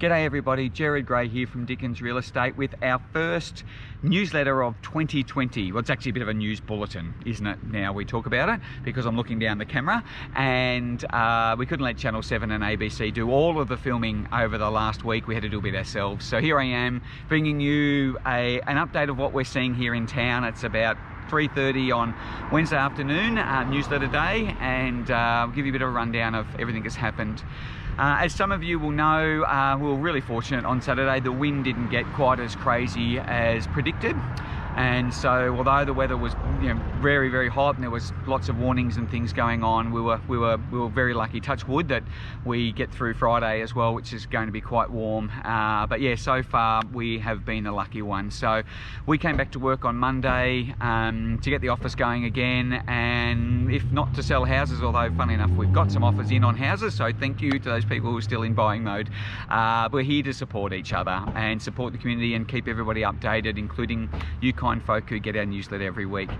G'day everybody, Jared Gray here from Dickens Real Estate with our first newsletter of 2020. Well, it's actually a bit of a news bulletin, isn't it? Now we talk about it because I'm looking down the camera, and we couldn't let Channel 7 and ABC do all of the filming over the last week. We had to do a bit ourselves. So here I am bringing you an update of what we're seeing here in town. It's about 3:30 on Wednesday afternoon, newsletter day, and I'll give you a bit of a rundown of everything that's happened. As some of you will know, we were really fortunate on Saturday. The wind didn't get quite as crazy as predicted, and so although the weather was very, very hot and there was lots of warnings and things going on, we were very lucky, touch wood, that we get through Friday as well, which is going to be quite warm. But yeah, so far we have been the lucky one. So we came back to work on Monday to get the office going again, and if not to sell houses, although funny enough we've got some offers in on houses, so thank you to those people who are still in buying mode. We're here to support each other and support the community and keep everybody updated, including you kind folk who get our newsletter every week.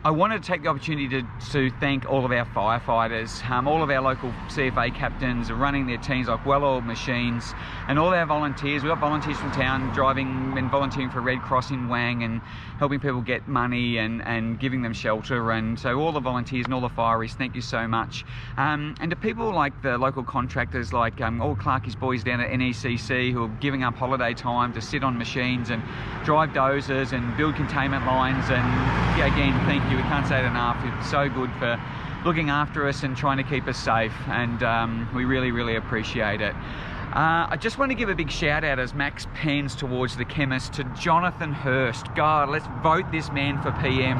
I wanted to take the opportunity to thank all of our firefighters, all of our local CFA captains are running their teams like well-oiled machines, and all our volunteers. We've got volunteers from town driving and volunteering for Red Cross in Wang and helping people get money and giving them shelter. And so all the volunteers and all the fireys, thank you so much. And to people like the local contractors, like all Clarkie's boys down at NECC, who are giving up holiday time to sit on machines and drive dozers and build containment lines. And yeah, again, thank you. We can't say it enough. It's so good for looking after us and trying to keep us safe, and we really, really appreciate it. I just want to give a big shout out as Max pans towards the chemist to Jonathan Hurst. God, let's vote this man for PM.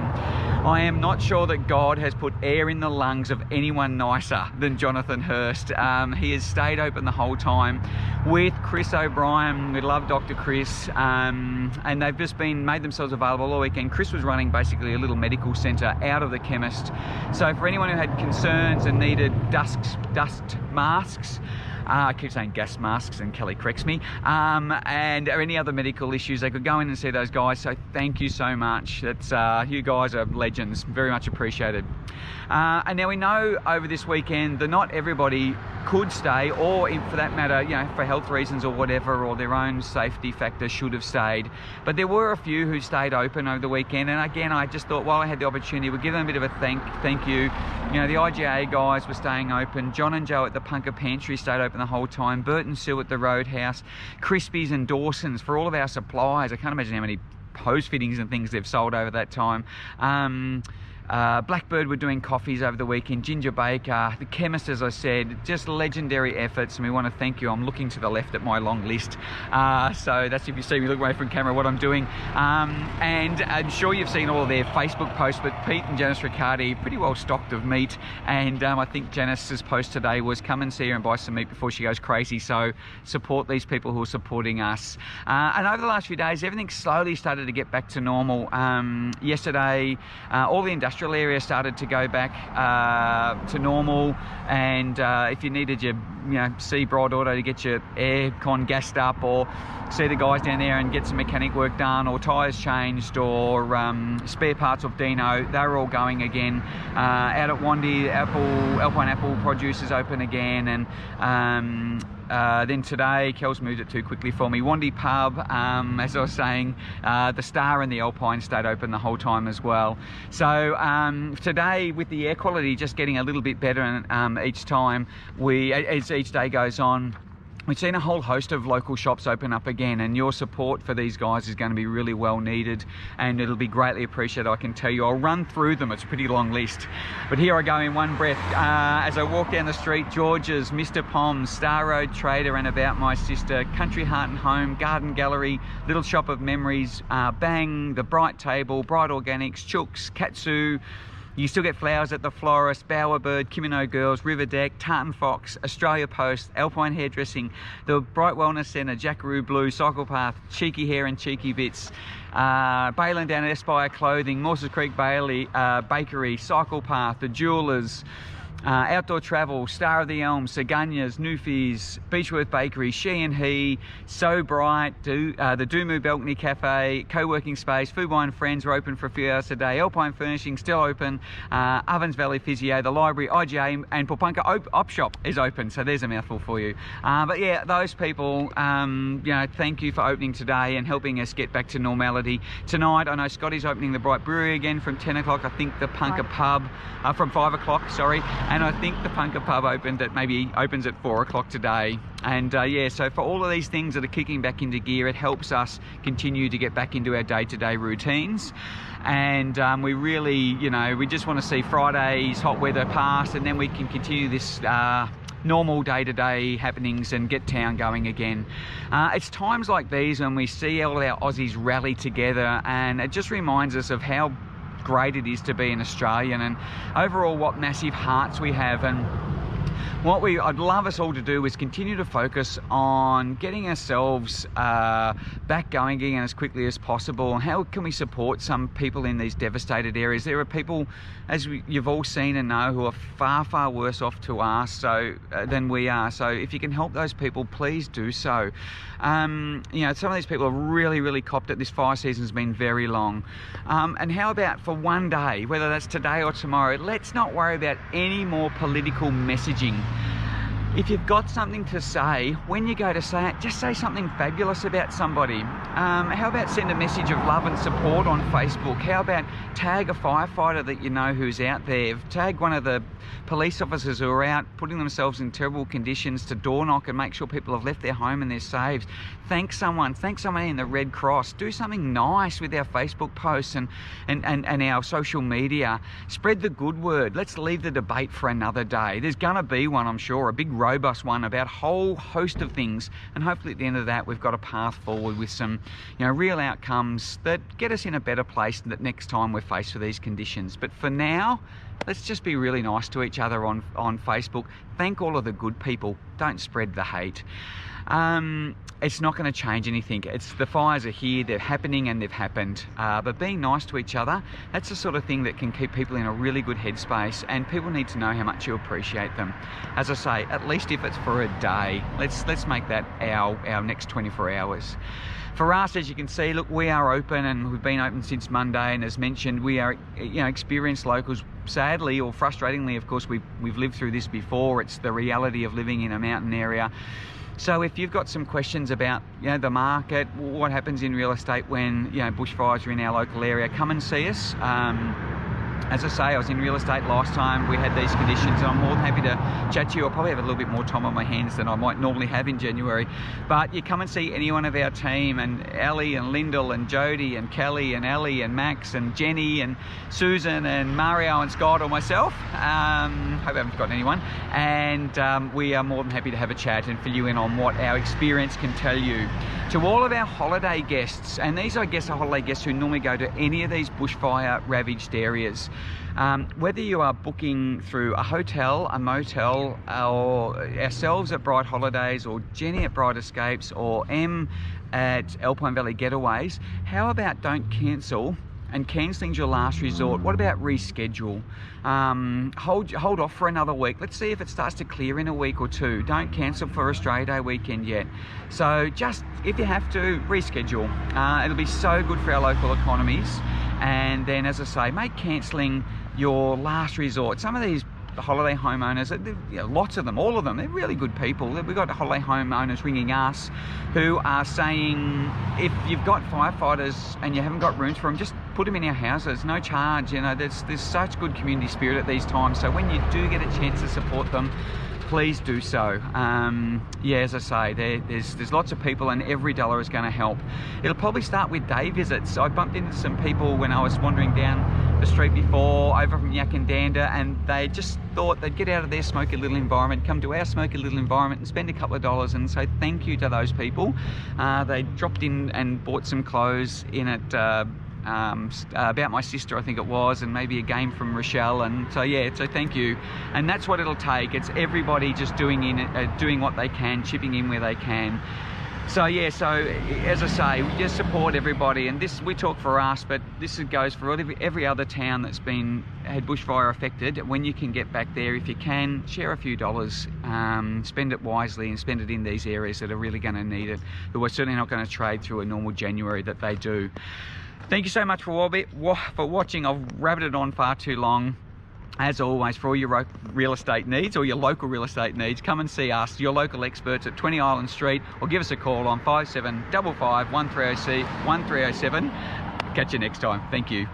I am not sure that God has put air in the lungs of anyone nicer than Jonathan Hurst. He has stayed open the whole time with Chris O'Brien. We love Dr. Chris, and they've just made themselves available all weekend. Chris was running basically a little medical centre out of the chemist. So for anyone who had concerns and needed dust masks, I keep saying gas masks and Kelly corrects me, and or any other medical issues, they could go in and see those guys. So thank you so much. That's you guys are legends, very much appreciated. And now we know over this weekend that not everybody could stay, or for that matter, for health reasons or whatever, or their own safety factor should have stayed. But there were a few who stayed open over the weekend, and again, I just thought while I had the opportunity, we'd give them a bit of a thank you. The IGA guys were staying open. John and Joe at the Punker Pantry stayed open the whole time. Bert and Sue at the Roadhouse. Crispies and Dawson's for all of our supplies. I can't imagine how many hose fittings and things they've sold over that time. Blackbird were doing coffees over the weekend. Ginger Baker, the chemist, as I said, just legendary efforts, and we want to thank you. I'm looking to the left at my long list, so that's if you see me look away from camera what I'm doing. And I'm sure you've seen all of their Facebook posts, but Pete and Janice Riccardi pretty well stocked of meat, and I think Janice's post today was come and see her and buy some meat before she goes crazy. So support these people who are supporting us. And over the last few days, everything slowly started to get back to normal. Yesterday, all the industrial area started to go back to normal, and if you needed your see Broad Auto to get your aircon gassed up, or see the guys down there and get some mechanic work done, or tyres changed, or spare parts of Dino, they're all going again. Out at Wandy, Alpine Apple produce is open again, and then today, Kel's moved it too quickly for me, Wandy Pub, as I was saying, the Star and the Alpine stayed open the whole time as well. So today, with the air quality just getting a little bit better each time, as each day goes on, we've seen a whole host of local shops open up again, and your support for these guys is going to be really well needed, and it'll be greatly appreciated, I can tell you. I'll run through them, it's a pretty long list, but here I go in one breath. As I walk down the street, George's, Mr. Pom's, Star Road Trader and About My Sister, Country Heart and Home, Garden Gallery, Little Shop of Memories, Bang, The Bright Table, Bright Organics, Chooks, Katsu. You still get flowers at the Florist, Bowerbird, Kimono Girls, River Deck, Tartan Fox, Australia Post, Alpine Hairdressing, the Bright Wellness Centre, Jackaroo Blue, Cycle Path, Cheeky Hair and Cheeky Bits, Balin down at Aspire Clothing, Morses Creek Bakery, Cycle Path, the Jewelers, Outdoor Travel, Star of the Elms, Sagunias, Newfies, Beechworth Bakery, She and He, So Bright, the Doomoo Balcony Cafe, Co-working Space, Food Wine Friends are open for a few hours a day, Alpine Furnishing still open, Ovens Valley Physio, the Library, IGA and Popunka Op Shop is open, so there's a mouthful for you. But yeah, those people, thank you for opening today and helping us get back to normality. Tonight, I know Scotty's opening the Bright Brewery again from 10 o'clock, I think the Punka Pub, from 5 o'clock, sorry. And I think the Punka Pub opens at 4 o'clock today. And yeah, so for all of these things that are kicking back into gear, it helps us continue to get back into our day-to-day routines. And we really, we just want to see Friday's hot weather pass, and then we can continue this normal day-to-day happenings and get town going again. It's times like these when we see all of our Aussies rally together, and it just reminds us of how great it is to be an Australian, and overall what massive hearts we have. And what I'd love us all to do is continue to focus on getting ourselves back going again as quickly as possible. And how can we support some people in these devastated areas? There are people, as you've all seen and know, who are far, far worse off to us than we are. So if you can help those people, please do so. Some of these people are really, really copped it. This fire season's been very long. And how about for one day, whether that's today or tomorrow, let's not worry about any more political messaging. If you've got something to say, when you go to say it, just say something fabulous about somebody. How about send a message of love and support on Facebook? How about tag a firefighter that you know who's out there? Tag one of the police officers who are out putting themselves in terrible conditions to door knock and make sure people have left their home and they're saved. Thank someone in the Red Cross. Do something nice with our Facebook posts and our social media. Spread the good word. Let's leave the debate for another day. There's gonna be one, I'm sure, a big robust one about a whole host of things, and hopefully at the end of that we've got a path forward with some real outcomes that get us in a better place that next time we're faced with these conditions. But for now, let's just be really nice to each other on Facebook. Thank all of the good people. Don't spread the hate. It's not going to change anything. The fires are here, they're happening, and they've happened. But being nice to each other, that's the sort of thing that can keep people in a really good headspace, and people need to know how much you appreciate them. As I say, at least if it's for a day, let's make that our next 24 hours. For us, as you can see, look, we are open, and we've been open since Monday, and as mentioned, we are experienced locals. Sadly or frustratingly, of course, we've lived through this before. It's the reality of living in a mountain area. So if you've got some questions about the market, what happens in real estate when bushfires are in our local area, come and see us. As I say, I was in real estate last time we had these conditions, and I'm more than happy to chat to you. I'll probably have a little bit more time on my hands than I might normally have in January. But you come and see any one of our team, and Ellie and Lyndall and Jody and Kelly and Ellie and Max and Jenny and Susan and Mario and Scott or myself. Hope I haven't forgotten anyone. And we are more than happy to have a chat and fill you in on what our experience can tell you. To all of our holiday guests, and these I guess are holiday guests who normally go to any of these bushfire ravaged areas, whether you are booking through a hotel, a motel, or ourselves at Bright Holidays, or Jenny at Bright Escapes, or Em at Alpine Valley Getaways, how about don't cancel? And cancelling's your last resort. What about reschedule? Hold off for another week. Let's see if it starts to clear in a week or two. Don't cancel for Australia Day weekend yet. So just, if you have to, reschedule. It'll be so good for our local economies. And then, as I say, make cancelling your last resort. Some of these holiday homeowners, lots of them, all of them, they're really good people. We've got holiday homeowners ringing us who are saying, if you've got firefighters and you haven't got rooms for them, just put them in our houses, no charge. There's such good community spirit at these times. So when you do get a chance to support them, please do so. As I say, there's lots of people, and every dollar is going to help. It'll probably start with day visits. I bumped into some people when I was wandering down the street before, over from Yakandanda, and they just thought they'd get out of their smoky little environment, come to our smoky little environment and spend a couple of dollars. And so thank you to those people. They dropped in and bought some clothes in at about my sister, I think it was, and maybe a game from Rochelle. And so thank you. And that's what it'll take. It's everybody just doing what they can, chipping in where they can. So yeah, so as I say, we just support everybody, and this, we talk for us, but this goes for every other town that's had bushfire affected. When you can get back there, if you can, share a few dollars, spend it wisely and spend it in these areas that are really going to need it, who are certainly not going to trade through a normal January that they do. Thank you so much for watching. I've rabbited on far too long. As always, for all your real estate needs or your local real estate needs, come and see us, your local experts at 20 Island Street, or give us a call on 5755 1307. Catch you next time. Thank you.